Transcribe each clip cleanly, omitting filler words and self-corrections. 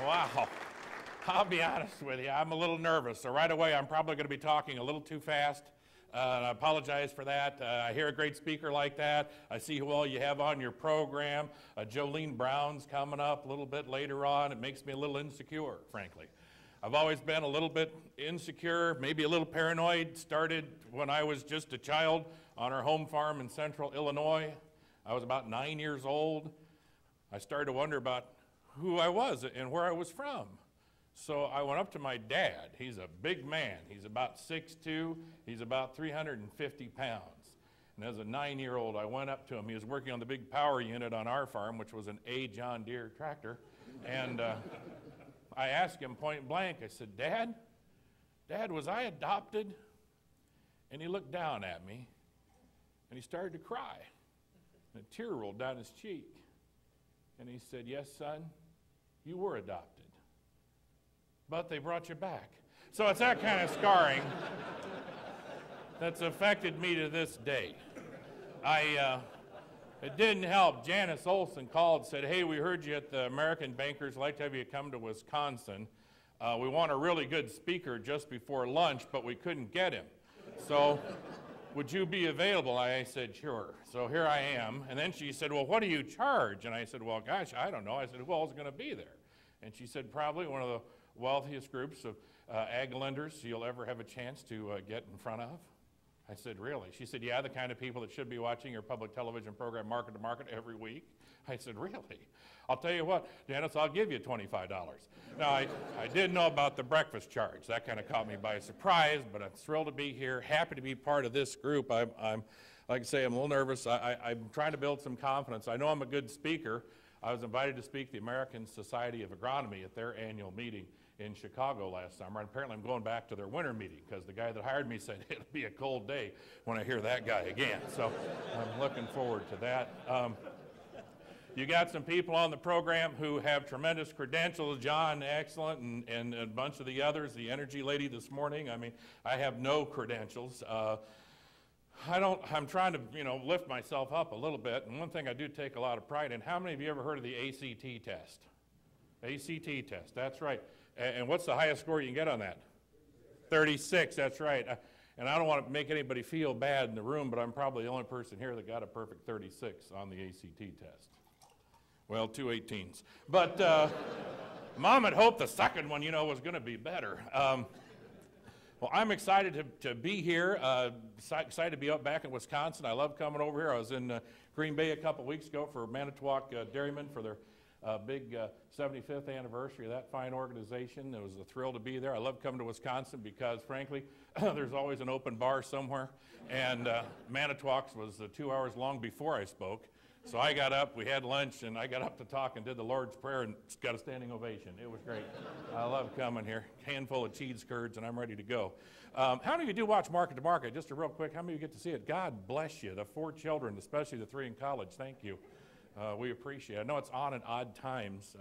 Wow. I'll be honest with you, I'm a little nervous. So right away, I'm probably going to be talking a little too fast. And I apologize for that. I hear a great speaker like that. I see who all you have on your program. Jolene Brown's coming up a little bit later on. It makes me a little insecure, frankly. I've always been a little bit insecure, maybe a little paranoid. Started when I was just a child on our home farm in central Illinois. I was about 9 years old. I started to wonder about who I was and where I was from. So I went up to my dad. He's a big man. He's about 6'2". He's about 350 pounds. And as a 9-year-old, I went up to him. He was working on the big power unit on our farm, which was an A John Deere tractor. And I asked him point blank, I said, Dad, was I adopted? And he looked down at me, and he started to cry. And a tear rolled down his cheek. And he said, yes, son, you were adopted. But they brought you back. So it's that kind of scarring that's affected me to this day. It didn't help. Janice Olson called and said, hey, we heard you at the American Bankers. I'd like to have you come to Wisconsin. We want a really good speaker just before lunch, but we couldn't get him. So would you be available? I said, sure. So here I am. And then she said, well, what do you charge? And I said, well, gosh, I don't know. I said, who else is going to be there? And she said, probably one of the wealthiest groups of ag lenders you'll ever have a chance to get in front of. I said, really? She said, yeah, the kind of people that should be watching your public television program, Market to Market, every week. I said, really? I'll tell you what, Janice, I'll give you $25. Now, I did know about the breakfast charge. That kind of caught me by surprise, but I'm thrilled to be here, happy to be part of this group. I'm like I say, I'm a little nervous. I'm trying to build some confidence. I know I'm a good speaker. I was invited to speak at the American Society of Agronomy at their annual meeting in Chicago last summer, and apparently I'm going back to their winter meeting because the guy that hired me said it'll be a cold day when I hear that guy again. So I'm looking forward to that. You got some people on the program who have tremendous credentials. John, excellent, and a bunch of the others. The energy lady this morning, I mean, I have no credentials. I'm trying to, lift myself up a little bit, and one thing I do take a lot of pride in, how many of you ever heard of the ACT test? ACT test, that's right. And what's the highest score you can get on that? 36, that's right. And I don't want to make anybody feel bad in the room, but I'm probably the only person here that got a perfect 36 on the ACT test. Well, 2 18s. But Mom had hoped the second one, was going to be better. Well, I'm excited to be here, excited to be back in Wisconsin. I love coming over here. I was in Green Bay a couple weeks ago for Manitowoc Dairymen for their big 75th anniversary of that fine organization. It was a thrill to be there. I love coming to Wisconsin because, frankly, there's always an open bar somewhere. And Manitowoc's was 2 hours long before I spoke. So I got up, we had lunch, and I got up to talk and did the Lord's Prayer and got a standing ovation. It was great. I love coming here. Handful of cheese curds, and I'm ready to go. How many of you do watch Market to Market? Just a real quick, how many of you get to see it? God bless you. The 4 children, especially the 3 in college, thank you. We appreciate it. I know it's on at odd times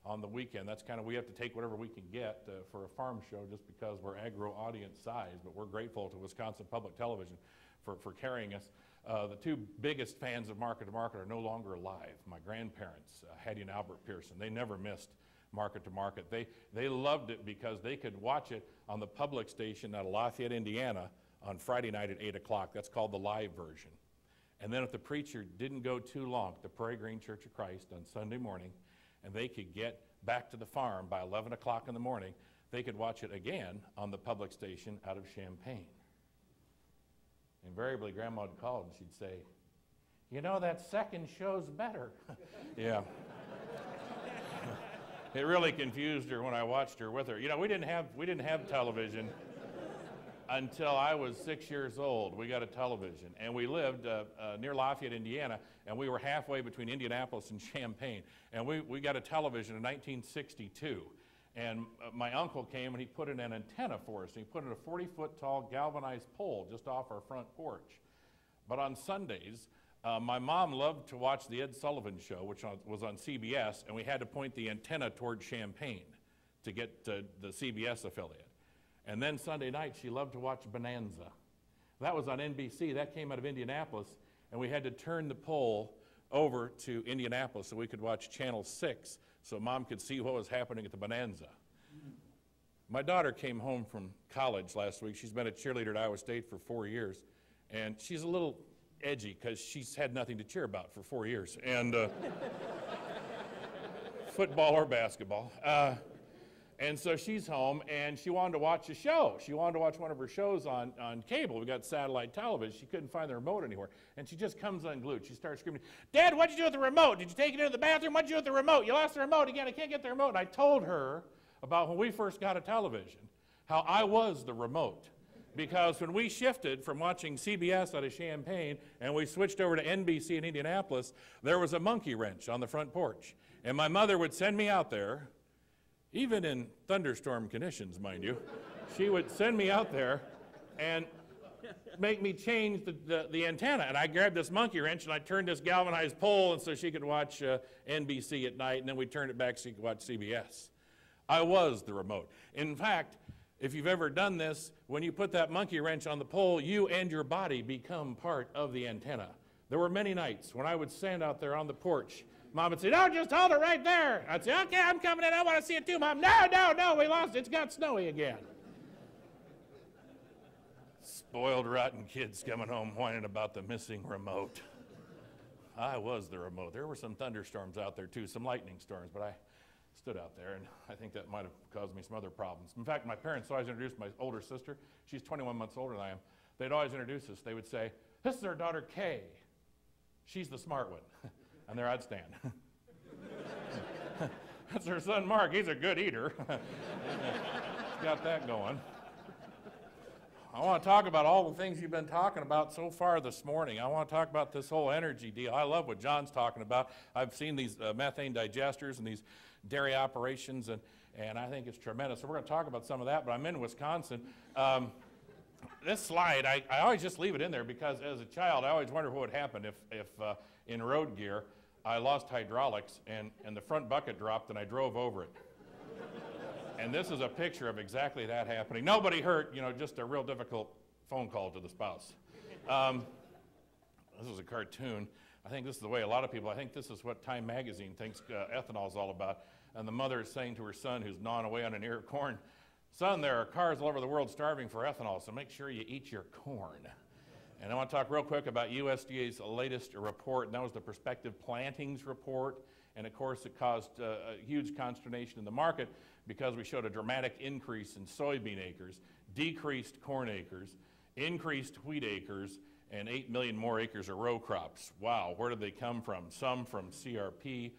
on the weekend. That's kind of, we have to take whatever we can get for a farm show just because we're agro audience size, but we're grateful to Wisconsin Public Television for carrying us. The 2 biggest fans of Market to Market are no longer alive. My grandparents, Hattie and Albert Pearson, they never missed Market to Market. They loved it because they could watch it on the public station out of Lafayette, Indiana on Friday night at 8 o'clock. That's called the live version. And then if the preacher didn't go too long to Prairie Green Church of Christ on Sunday morning, and they could get back to the farm by 11 o'clock in the morning, they could watch it again on the public station out of Champaign. Invariably, Grandma would call and she'd say, that second show's better. Yeah. It really confused her when I watched her with her. We didn't have television until I was 6 years old. We got a television, and we lived near Lafayette, Indiana, and we were halfway between Indianapolis and Champaign. And we got a television in 1962. And my uncle came and he put in an antenna for us. And he put in a 40-foot tall galvanized pole just off our front porch. But on Sundays, my mom loved to watch the Ed Sullivan Show, which was on CBS, and we had to point the antenna toward Champaign to get to the CBS affiliate. And then Sunday night, she loved to watch Bonanza. That was on NBC. That came out of Indianapolis, and we had to turn the pole over to Indianapolis so we could watch Channel 6 so Mom could see what was happening at the Bonanza. My daughter came home from college last week. She's been a cheerleader at Iowa State for 4 years, and she's a little edgy because she's had nothing to cheer about for 4 years, and football or basketball. And so she's home, and she wanted to watch a show. She wanted to watch one of her shows on cable. We got satellite television. She couldn't find the remote anywhere. And she just comes unglued. She starts screaming, "Dad, what'd you do with the remote? Did you take it into the bathroom? What'd you do with the remote? You lost the remote again. I can't get the remote." And I told her about when we first got a television, how I was the remote. Because when we shifted from watching CBS out of Champaign and we switched over to NBC in Indianapolis, there was a monkey wrench on the front porch. And my mother would send me out there, even in thunderstorm conditions, mind you. She would send me out there and make me change the antenna. And I grabbed this monkey wrench and I turned this galvanized pole and so she could watch NBC at night, and then we turned it back so she could watch CBS. I was the remote. In fact, if you've ever done this, when you put that monkey wrench on the pole, you and your body become part of the antenna. There were many nights when I would stand out there on the porch. Mom would say, "No, just hold it right there." I'd say, "Okay, I'm coming in. I want to see it too, Mom." No, we lost it. It's got snowy again." Spoiled, rotten kids coming home whining about the missing remote. I was the remote. There were some thunderstorms out there too, some lightning storms, but I stood out there, and I think that might have caused me some other problems. In fact, my parents always introduced my older sister. She's 21 months older than I am. They'd always introduce us. They would say, "This is our daughter, Kay. She's the smart one." And there I'd stand. "That's her son, Mark. He's a good eater." He's got that going. I want to talk about all the things you've been talking about so far this morning. I want to talk about this whole energy deal. I love what John's talking about. I've seen these methane digesters and these dairy operations, and I think it's tremendous. So we're going to talk about some of that, but I'm in Wisconsin. This slide, I always just leave it in there because as a child, I always wonder what would happen if in road gear, I lost hydraulics and the front bucket dropped and I drove over it. And this is a picture of exactly that happening. Nobody hurt, just a real difficult phone call to the spouse. This is a cartoon. I think this is the way a lot of people, I think this is what Time Magazine thinks ethanol is all about. And the mother is saying to her son who's gnawing away on an ear of corn, "Son, there are cars all over the world starving for ethanol, so make sure you eat your corn." And I want to talk real quick about USDA's latest report, and that was the prospective plantings report. And of course, it caused a huge consternation in the market because we showed a dramatic increase in soybean acres, decreased corn acres, increased wheat acres, and 8 million more acres of row crops. Wow, where did they come from? Some from CRP,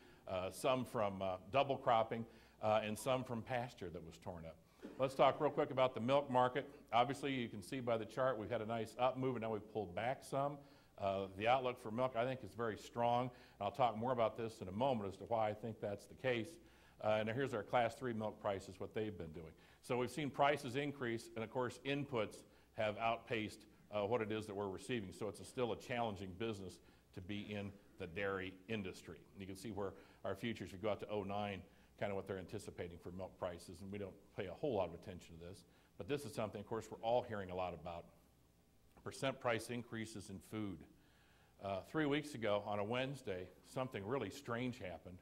some from double cropping, and some from pasture that was torn up. Let's talk real quick about the milk market. Obviously, you can see by the chart we've had a nice up move, and now we've pulled back some. The outlook for milk, I think, is very strong. I'll talk more about this in a moment as to why I think that's the case. And here's our Class 3 milk prices, what they've been doing. So we've seen prices increase, and of course, inputs have outpaced what it is that we're receiving. So it's still a challenging business to be in the dairy industry. And you can see where our futures, if you go out to 2009, kind of what they're anticipating for milk prices, and we don't pay a whole lot of attention to this. But this is something, of course, we're all hearing a lot about. Percent price increases in food. 3 weeks ago on a Wednesday, something really strange happened.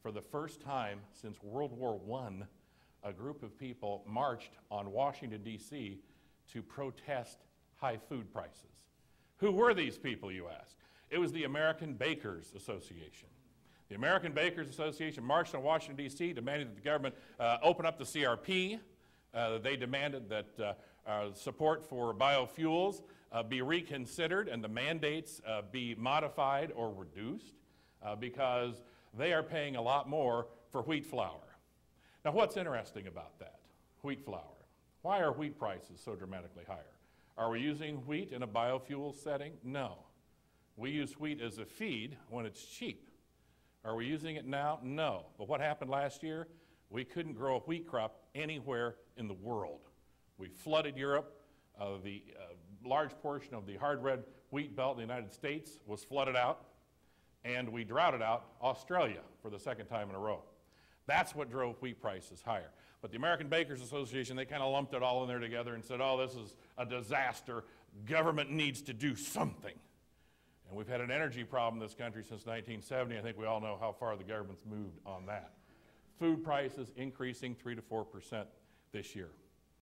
For the first time since World War I, a group of people marched on Washington, D.C. to protest high food prices. Who were these people, you ask? It was the American Bakers Association. The American Bakers Association marched on Washington, D.C., demanding that the government open up the CRP. They demanded that support for biofuels be reconsidered and the mandates be modified or reduced because they are paying a lot more for wheat flour. Now, what's interesting about that? Wheat flour. Why are wheat prices so dramatically higher? Are we using wheat in a biofuel setting? No. We use wheat as a feed when it's cheap. Are we using it now? No. But what happened last year? We couldn't grow a wheat crop anywhere in the world. We flooded Europe. The large portion of the hard red wheat belt in the United States was flooded out, and we droughted out Australia for the second time in a row. That's what drove wheat prices higher. But the American Bakers Association, they kind of lumped it all in there together and said, oh, this is a disaster. Government needs to do something. And we've had an energy problem in this country since 1970. I think we all know how far the government's moved on that. food prices increasing 3 to 4% this year.